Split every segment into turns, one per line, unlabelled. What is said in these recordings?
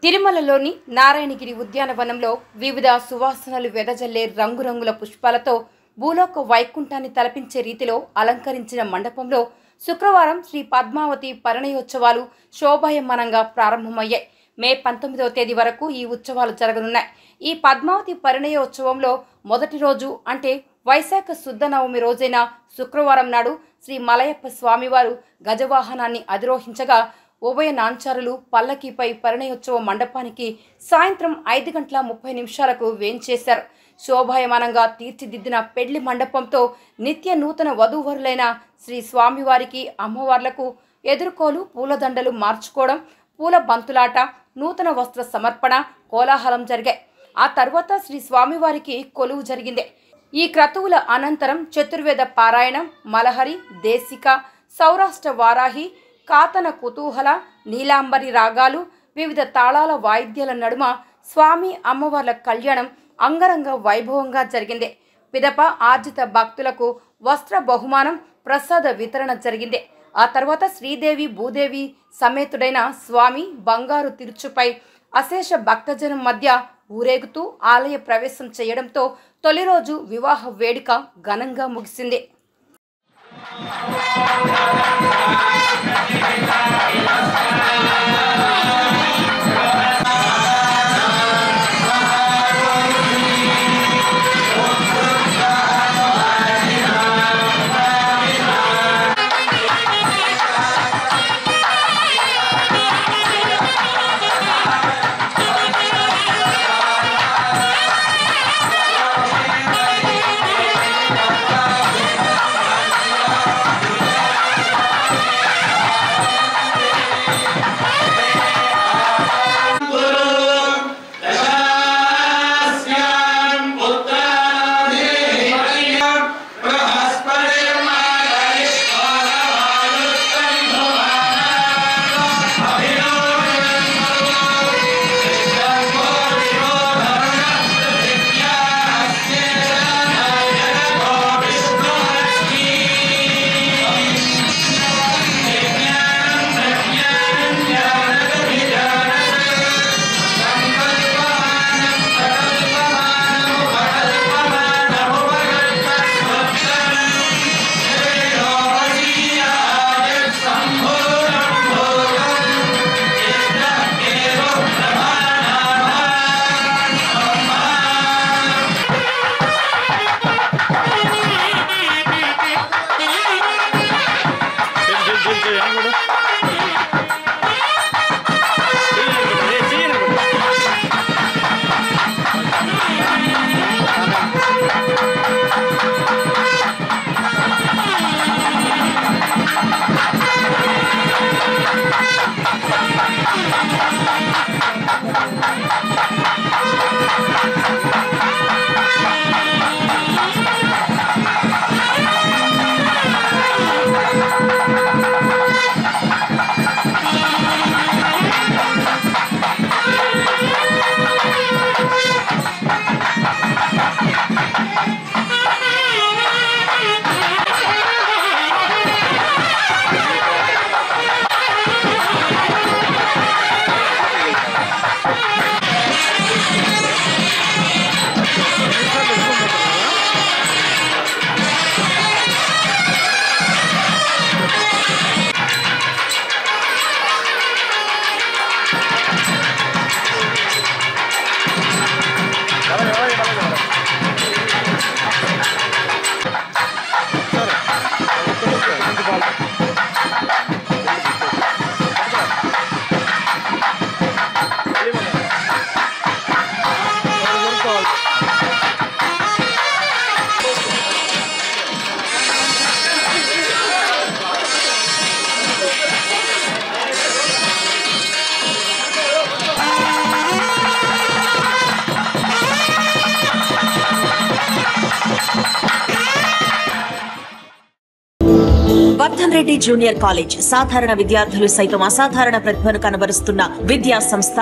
తిరుమలలోని నారాయణగిరి ఉద్యానవనంలో వివిధ సువాసనలు వెదజల్లే రంగురంగుల పుష్పాలతో భూలోక వైకుంఠాన్ని తలపించే రీతిలో అలంకరించిన మండపంలో శుక్రవారం శ్రీ పద్మావతి పరిణయోత్సవాలు శోభాయమానంగా ప్రారంభమయ్యాయి. మే 19వ తేదీ వరకు ఈ ఉత్సవాలు జరగనున్నాయి. ఈ పద్మావతి పరిణయోత్సవంలో మొదటి రోజు అంటే వైశాఖ శుద్ధ నవమి రోజైన శుక్రవారం నాడు శ్రీ మలయప్ప స్వామివారు గజవాహనాన్ని అధిరోహించగా ఉభయ నాంచారులు పల్లకీపై పరిణయోత్సవ మండపానికి సాయంత్రం 5:30 వేంచేశారు. శోభాయమానంగా తీర్చిదిద్దిన పెళ్లి మండపంతో నిత్య నూతన వధూవరులైన శ్రీ స్వామివారికి అమ్మవార్లకు ఎదుర్కోలు పూలదండలు మార్చుకోవడం, పూల బంతులాట, నూతన వస్త్ర సమర్పణ, కోలాహలం జరిగాయి. ఆ తర్వాత శ్రీ స్వామివారికి కొలువు జరిగింది. ఈ క్రతువుల అనంతరం చతుర్వేద పారాయణం, మలహరి, దేశిక, సౌరాష్ట్ర వారాహి, కాతన కుతూహల, నీలాంబరి రాగాలు, వివిధ తాళాల వాయిద్యాల నడుమ స్వామి అమ్మవార్ల కళ్యాణం అంగరంగ వైభవంగా జరిగింది. పిదప ఆర్జిత భక్తులకు వస్త్ర బహుమానం, ప్రసాద వితరణ జరిగింది. ఆ తర్వాత శ్రీదేవి భూదేవి సమేతుడైన స్వామి బంగారు తిరుచుపై అశేష భక్తజనం మధ్య ఊరేగుతూ ఆలయ ప్రవేశం చేయడంతో తొలి రోజు వివాహ వేడుక ఘనంగా ముగిసింది.
రెడ్డి జూనియర్ కాలేజ్ సాధారణ విద్యార్థులు సైతం అసాధారణ ప్రతిభను కనబరుస్తున్న విద్యా సంస్థ.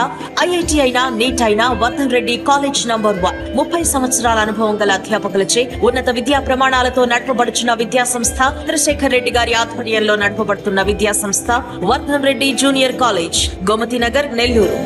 ఐఐటి అయినా నీట్ అయినా వర్ధన్ రెడ్డి కాలేజ్ నంబర్ 1. 30 సంవత్సరాల అనుభవం గల అధ్యాపకులచే ఉన్నత విద్యా ప్రమాణాలతో నడపబడుచున్న విద్యా సంస్థ. చంద్రశేఖర్ రెడ్డి గారి ఆధ్వర్యంలో నడపబడుతున్న విద్యా సంస్థ వర్ధన్ రెడ్డి జూనియర్ కాలేజ్, గోమతి నగర్, నెల్లూరు.